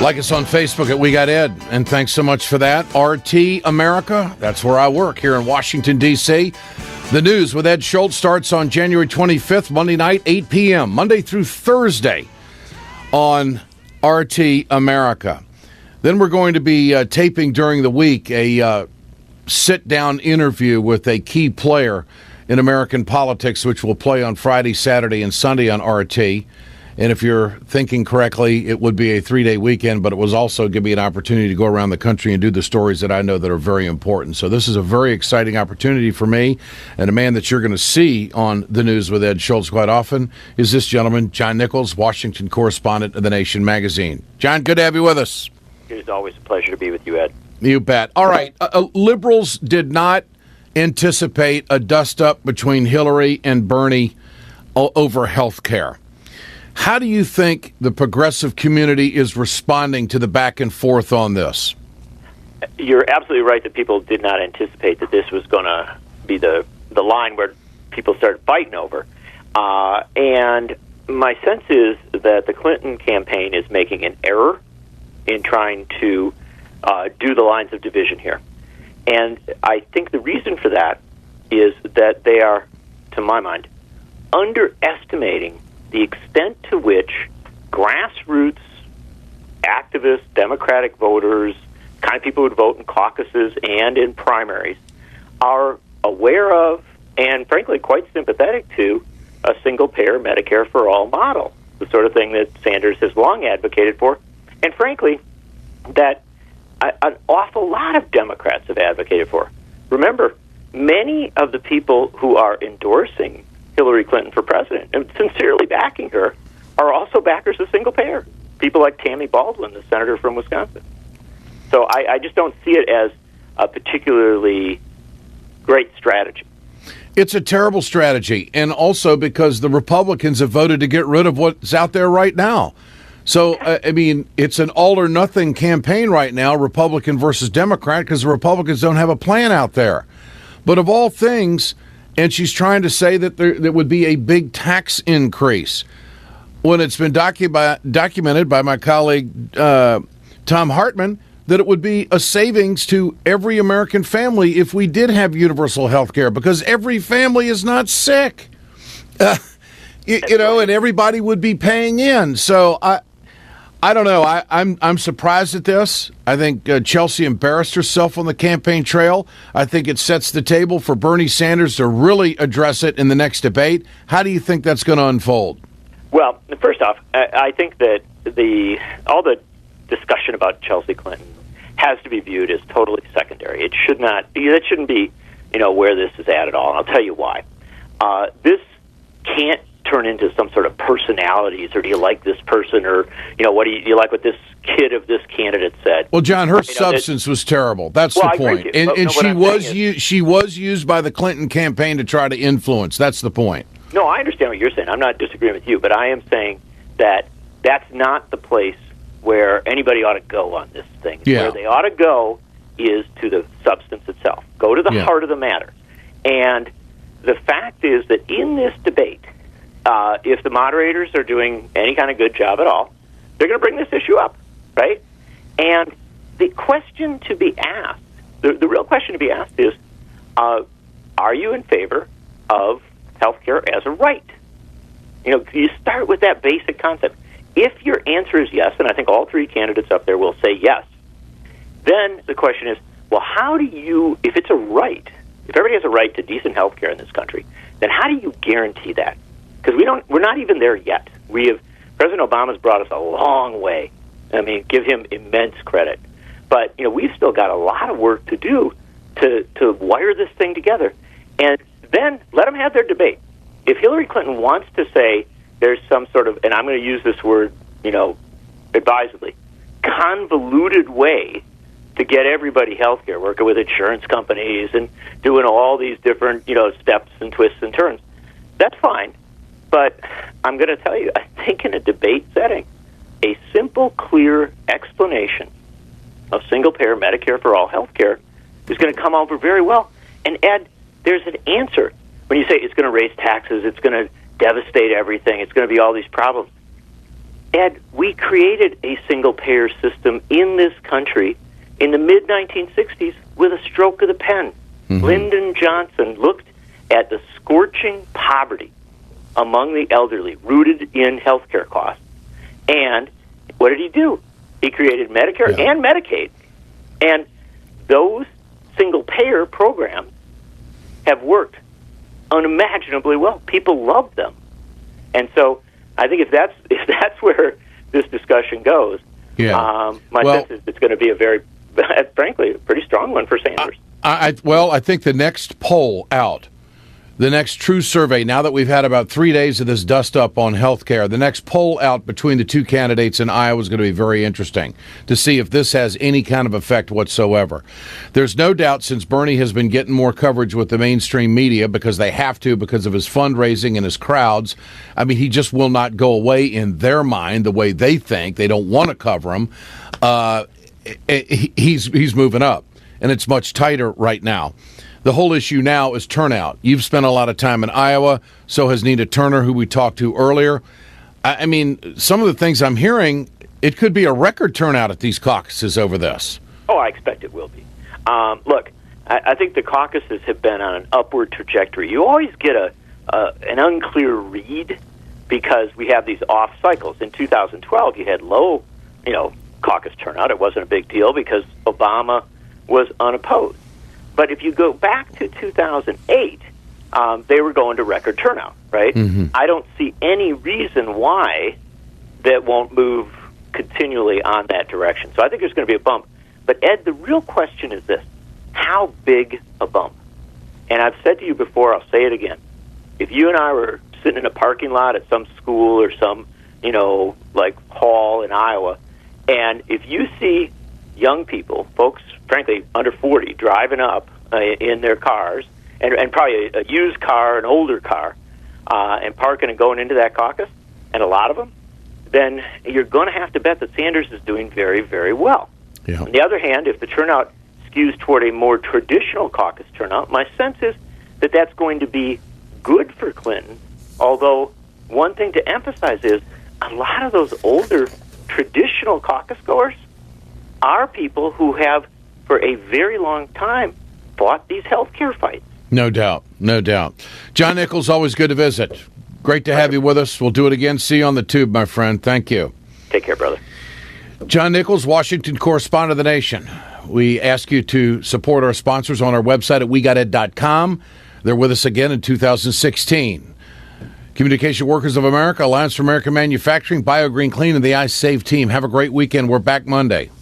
Like us on Facebook at We Got Ed, and thanks so much for that. RT America, that's where I work here in Washington, D.C. The news with Ed Schultz starts on January 25th, Monday night, 8 p.m., Monday through Thursday on RT America. Then we're going to be taping during the week a sit-down interview with a key player in American politics, which will play on Friday, Saturday, and Sunday on RT. And if you're thinking correctly, it would be a 3-day weekend, but it was also give me an opportunity to go around the country and do the stories that I know that are very important. So this is a very exciting opportunity for me. And a man that you're going to see on the news with Ed Schultz quite often is this gentleman, John Nichols, Washington correspondent of The Nation magazine. John, good to have you with us. It is always a pleasure to be with you, Ed. You bet. All right. Liberals did not anticipate a dust-up between Hillary and Bernie over health care. How do you think the progressive community is responding to the back and forth on this? You're absolutely right that people did not anticipate that this was going to be the line where people started fighting over. And my sense is that the Clinton campaign is making an error in trying to do the lines of division here. And I think the reason for that is that they are, to my mind, underestimating the extent to which grassroots activists, Democratic voters, kind of people who would vote in caucuses and in primaries, are aware of and, frankly, quite sympathetic to a single-payer Medicare for all model, the sort of thing that Sanders has long advocated for, and, frankly, that an awful lot of Democrats have advocated for. Remember, many of the people who are endorsing Hillary Clinton for president and sincerely backing her are also backers of single payer. People like Tammy Baldwin, the senator from Wisconsin. So I just don't see it as a particularly great strategy. It's a terrible strategy, and also because the Republicans have voted to get rid of what's out there right now. So, I mean, it's an all-or-nothing campaign right now, Republican versus Democrat, because the Republicans don't have a plan out there. But of all things, and she's trying to say that there would be a big tax increase, when it's been documented by my colleague Tom Hartman that it would be a savings to every American family if we did have universal health care, because every family is not sick, you know, and everybody would be paying in. So I don't know. I'm surprised at this. I think Chelsea embarrassed herself on the campaign trail. I think it sets the table for Bernie Sanders to really address it in the next debate. How do you think that's going to unfold? Well, first off, I think that all the discussion about Chelsea Clinton has to be viewed as totally secondary. It should not be. That shouldn't be, where this is at all. And I'll tell you why. This can't turn into some sort of personalities, or do you like this person, or what do you like what this kid of this candidate said? Well, John, her substance was terrible. That's the point. And she was used by the Clinton campaign to try to influence. That's the point. No, I understand what you're saying. I'm not disagreeing with you, but I am saying that that's not the place where anybody ought to go on this thing. Yeah. Where they ought to go is to the substance itself. Go to the heart of the matter. And the fact is that in this debate, if the moderators are doing any kind of good job at all, they're going to bring this issue up, right? And the question to be asked, the real question to be asked is, are you in favor of health care as a right? You start with that basic concept. If your answer is yes, and I think all three candidates up there will say yes, then the question is, well, how do you, if it's a right, if everybody has a right to decent health care in this country, then how do you guarantee that? Because we're not even there yet. President Obama's brought us a long way. I mean, give him immense credit. But, we've still got a lot of work to do to wire this thing together. And then let them have their debate. If Hillary Clinton wants to say there's some sort of, and I'm going to use this word, advisedly, convoluted way to get everybody health care, working with insurance companies and doing all these different, steps and twists and turns, that's fine. But I'm going to tell you, I think in a debate setting, a simple, clear explanation of single-payer Medicare for all health care is going to come over very well. And, Ed, there's an answer. When you say it's going to raise taxes, it's going to devastate everything, it's going to be all these problems. Ed, we created a single-payer system in this country in the mid-1960s with a stroke of the pen. Mm-hmm. Lyndon Johnson looked at the scorching poverty among the elderly rooted in health care costs. And what did he do? He created Medicare and Medicaid. And those single-payer programs have worked unimaginably well. People love them. And so I think if that's where this discussion goes, my sense is it's going to be a very, frankly, a pretty strong one for Sanders. I think the next poll out, the next true survey, now that we've had about 3 days of this dust-up on health care, the next poll out between the two candidates in Iowa is going to be very interesting to see if this has any kind of effect whatsoever. There's no doubt since Bernie has been getting more coverage with the mainstream media because they have to because of his fundraising and his crowds. I mean, he just will not go away in their mind the way they think. They don't want to cover him. He's moving up, and it's much tighter right now. The whole issue now is turnout. You've spent a lot of time in Iowa, so has Nina Turner, who we talked to earlier. I mean, some of the things I'm hearing, it could be a record turnout at these caucuses over this. Oh, I expect it will be. Look, I think the caucuses have been on an upward trajectory. You always get an unclear read because we have these off cycles. In 2012, you had low, caucus turnout. It wasn't a big deal because Obama was unopposed. But if you go back to 2008, they were going to record turnout, right? Mm-hmm. I don't see any reason why that won't move continually on that direction. So I think there's going to be a bump. But, Ed, the real question is this. How big a bump? And I've said to you before, I'll say it again. If you and I were sitting in a parking lot at some school or some, hall in Iowa, and if you see young people, folks, frankly, under 40, driving up in their cars, and probably a used car, an older car, and parking and going into that caucus, and a lot of them, then you're going to have to bet that Sanders is doing very, very well. Yeah. On the other hand, if the turnout skews toward a more traditional caucus turnout, my sense is that that's going to be good for Clinton, although one thing to emphasize is a lot of those older traditional caucus goers are people who have, for a very long time, fought these health care fights. No doubt, no doubt. John Nichols, always good to visit. Great to have you with us. We'll do it again. See you on the tube, my friend. Thank you. Take care, brother. John Nichols, Washington correspondent of The Nation. We ask you to support our sponsors on our website at WeGotEd.com. They're with us again in 2016. Communication Workers of America, Alliance for American Manufacturing, BioGreen Clean, and the iSave team. Have a great weekend. We're back Monday.